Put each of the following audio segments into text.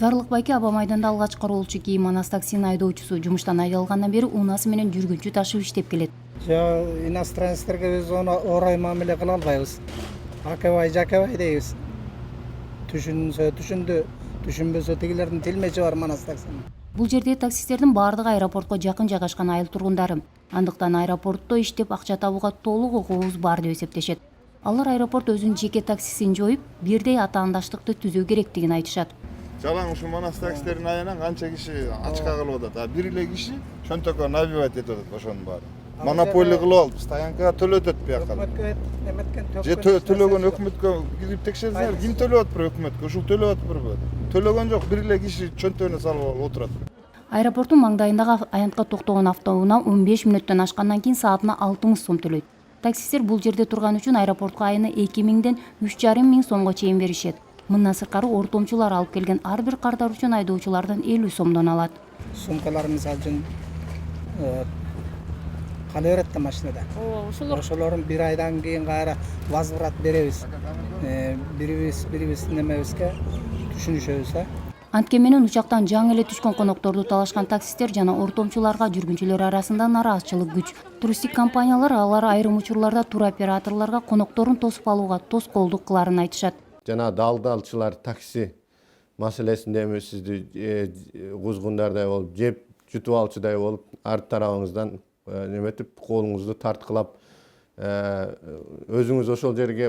Зарлык байке Аба майданда алгач кароолчу кийим Манас таксинин айдоочусу жумуштан айдалгандан бери унаасы менен жүргүнчү ташып иштеп келет. Иностранецтерге биз орай мамиле кыла албайбыз. Акебай, жакебай дейбиз. Түшүнсө түшүндү, түшүнбөсө тигилердин тилмечи бар Манас таксинин. Бул жерде таксисттердин баардыгы аэропортко жакын жайгашкан айыл тургундары. Андыктан аэропортто иштеп акча табууга толук укугубуз бар деп эсептешет. Алар аэропорт өзүнүн жеке таксисин жоюп, бирдей атаандаштыкты түзүү керектигин айтышат. Жалаң ушу Манас таксистердин айынан канча киши ачка кылып атат. Бир эле киши чөнтөккө набивать этип атат ошонун баары. Монополия кылып алып, стоянкага төлөтөт бияка. Же төлөгөн өкмөткө кирип текшерсеңер, ким төлөп атпыр өкмөткө? Ушул төлөп атпырбы? Төлөгөн жок, бир эле киши чөнтөгүнө салып алып отурат. Аэропорттун маңдайындагы аянтка токтогон автоунаа 15 мүнөттөн ашкандан кийин саатына 6000 сом төлөйт. Таксисттер бул жерде турган үчүн аэропортко айына 2000ден 3500 сомго чейин беришет. Мындан сырткары ортомчулар алып келген ар бир кардар үчүн айдоочулардан 50 сомдон алат. Сумкалар мисалы үчүн кала берет да машинада. Ошолорун бир айдан кийин кайра возврат беребиз. Бирибиз немебизге түшүнүшөбүз. Анткени менен учактан жаңы эле түшкөн конокторду талашкан таксисттер жана ортомчуларга жүргүнчүлөр арасында нараазычылык күч. Туристтик компаниялар алар айрым учурларда туроператорлорго конокторун тосуп алууга тоскоолдук кыларын айтышат. Жана далдалчылар такси маселесинде эми сизди кузгундардай болуп, жеп жутуп алчудай болуп, арт тарабыңыздан неметип колуңузду тарткылап, өзүңүз ошол жерге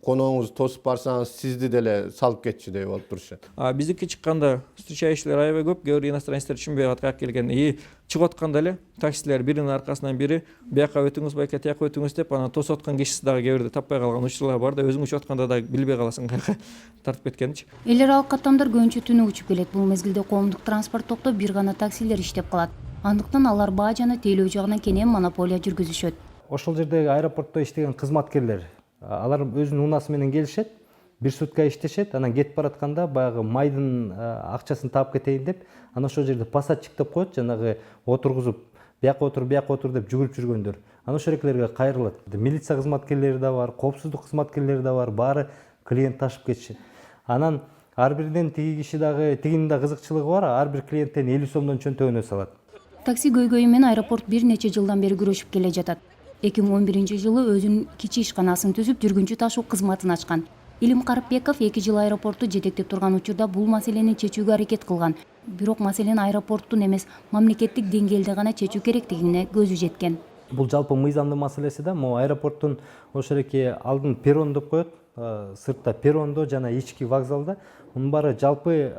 конооңузду тосуп барсаңыз, сизди деле салып кетчүдөй болуп турушат. Биздики чыкканда встречающийлер аябай көп, кээ бир иностранецтер түшүнбөй калат каяка келгенин. Чыгып атканда эле таксилер биринин аркасынан бири бияка өтүңүз байке, тияка өтүңүз деп, анан тосуп аткан кишиси дагы кээ бирде таппай калган учурлар бар да, өзүң учуп атканда да билбей каласың каяка тартып кеткенинчи. Эл аралык каттамдар көбүнчө түнү учуп келет. Бул мезгилде коомдук транспорт токтоп, бир гана таксилер иштеп калат. Андыктан алар баа жана тейлөө жагынан кенен монополия жүргүзүшөт. Ошол жердеги аэропортто иштеген кызматкерлер, алар өзүнүн унаасы менен келишет, бир сутка иштешет, анан кетип баратканда баягы майдын акчасын таап кетейин деп, анан ошол жерде пассатчик деп коет, жанагы отургузуп, бияка отур деп жүгүрүп жүргөндөр. Анан ошол эклерге кайрылат. Милиция кызматкерлери да бар, коопсуздук кызматкерлери да бар, баары клиент ташып кетишет. Анан ар бирден тиги киши дагы, тигинин да кызыкчылыгы бар, ар бир клиенттен 50 сомдон чөнтөгүнө салат. Такси көйгөйү менен аэропорт бир нече жылдан бери күрөшүп келе жатат. 2011-жылы өзүнүн кичи ишканасын түзүп, жүргүнчү ташуу кызматын ачкан. Илим Карыпбеков 2 жыл аэропортту жетектеп турган учурда бул маселени чечүүгө аракет кылган. Бирок маселени аэропорттун эмес, мамлекеттик деңгээлде гана чечүү керектигине көзү жеткен. Бул жалпы мыйзамдуу маселеси да, могу аэропорттун ошол эки алдын перрон деп коет, сыртта перрондо жана ички вокзалда, мунун баары жалпы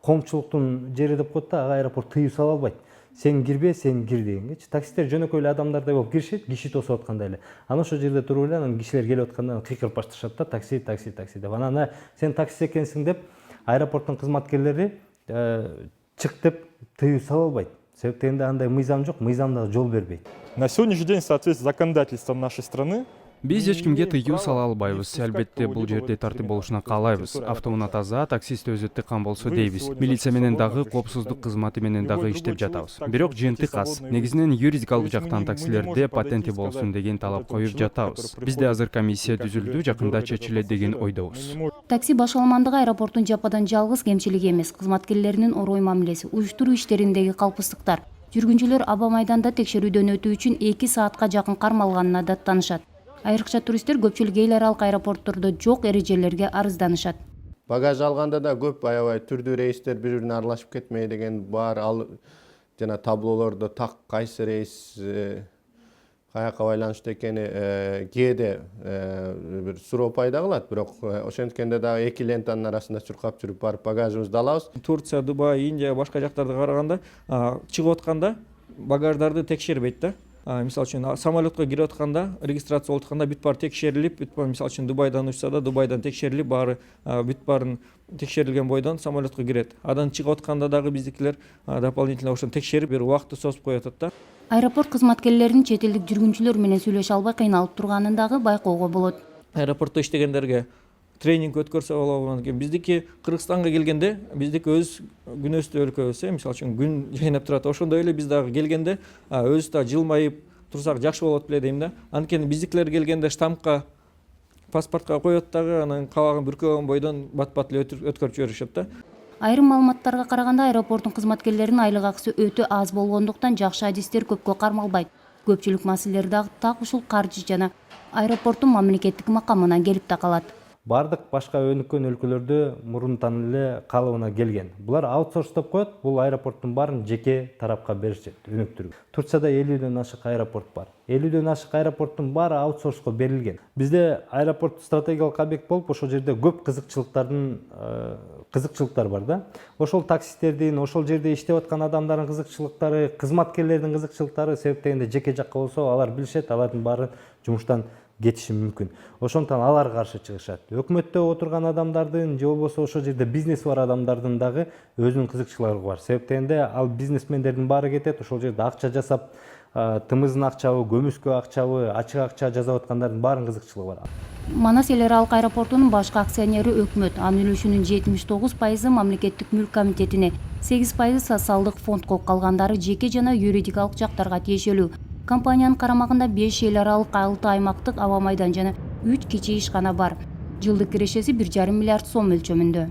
коомчулуктун жери деп коет да, ага аэропорт тыюу сала албайт. Сен кирбе, сен кир дегенчи. Таксисттер жөнөкөй эле адамдардай болуп киришет, киши тосуп аткандай эле. Анан ошол жерде туруп эле, анан кишилер келип атканда кыйкырып башташат да, такси деп. Анан сен такси экенсиң деп, аэропорттун кызматкерлери чык деп тыюу сала албайт. Себеп дегенде андай мыйзам жок, мыйзам дагы жол бербейт. На сегодняшний день, в соответствии с законодательством нашей страны, биз эч кимге тыюу сала албайбыз. Албетте бул жерде тартип болушуна каалайбыз. Автоунаа таза, таксист өзү тыккан болсо дейбиз. Милиция менен дагы, коопсуздук кызматы менен дагы иштеп жатабыз. Бирок жыйынтык аз. Негизинен юридикалык жактан таксилерде патенти болсун деген талап коюп жатабыз. Бизде азыр комиссия түзүлдү, жакында чечилет деген ойдобуз. Такси башкармандыгы аэропорттун жападан жалгыз кемчилиги эмес, кызматкерлеринин орой мамилеси, уюштуруу иштериндеги калпсыздыктар. Жүргүнчүлөр Аба майданда текшерүүдөн өтүү үчүн 2 саатка жакын кармалганына даттанышат. Айрыкча туристтер көпчүлүк эл аралык аэропорттордо жок эрежелерге арызданышат. Багаж алганда да көп аябай түрдүү рейстер бири-бирине аралашып кетмей деген бар. Ал жана таблолордо так кайсы рейс каяка байланыштуу экени кээде бир суроо пайда кылат, бирок ошенткенде дагы 2 лентанын арасында чуркап жүрүп барып багажыбызды алабыз. Турция, Дубай, Индия, башка жактарда караганда чыгып атканда багаждарды текшербейт да. Мисалы үчүн самолетко кирип атканда, регистрация болуп атканда бүт баары текшерилип, бүт баары мисалы үчүн Дубайдан учса да, Дубайдан текшерилип, баары бүт баарын текшерилген бойдон самолетко кирет. Адан чыгып атканда дагы биздикилер дополнительно ошону текшерип, бир убакытты созуп коюп атат да. Аэропорт кызматкерлеринин чет элдик жүргүнчүлөр менен сүйлөшө албай кыйналып турганын дагы байкоого болот. Аэропортто иштегендерге тренинг өткөрсө болот. Биздики Кыргызстанга келгенде, биздики өз күнөстүү өлкөбүз, мисалы үчүн күн жайнап турат. Ошондой эле биз дагы келгенде өзүбүз да жылмайып турсак жакшы болот беле дейм да. Анткени биздикилер келгенде штампка паспортко коет дагы, анан кабагын бүркөгөн бойдон бат эле өткөрүп жиберишет да. Айрым маалыматтарга караганда аэропорттун кызматкерлеринин айлык акысы өтө аз болгондуктан жакшы адистер көпкө кармалбайт. Көпчүлүк маселелер дагы так ушул каржы жана аэропорттун мамлекеттик макамынан келип да калат. Бардык башка өнүккөн өлкөлөрдө мурунтан эле калыбына келген. Булар аутсорстоп коет, бул аэропорттун баарын жеке тарапка беришет, өнүктүрүп. Турцияда 50ден ашык аэропорт бар. 50ден ашык аэропорттун баары аутсорско берилген. Бизде аэропорт стратегиялык объект болуп, ошол жерде көп кызыкчылыктар бар да. Ошол таксисттердин, ошол жерде иштеп аткан адамдардын кызыкчылыктары, кызматкерлердин кызыкчылыктары себептегенде жеке жакка болсо, алар билишет, алардын баары жумуштан кетиши мүмкүн. Ошондон алар каршы чыгышат. Өкмөттө отурган адамдардын же болбосо ошол жерде бизнес бар адамдардын дагы өзүнүн кызыкчылыктары бар. Себептегенде ал бизнесмендердин баары кетет, ошол жерде акча жасап, тымыздын акчабы, көмүскө акчабы, ачык акча жасап аткандардын баарынын кызыкчылыгы бар. Манас эл аралык аэропортунун башкы акционери өкмөт, анын үлүшүнүн 79% мамлекеттик мүлк комитетине, 8% социалдык фондко, калгандары жеке жана юридикалык жактарга тиешелүү. Компаниянын карамагында 5 эл аралык 6 аймактык аба майдан жана 3 кичи ишкана бар. Жылдык кирешеси 1,5 миллиард сом өлчөмүндө.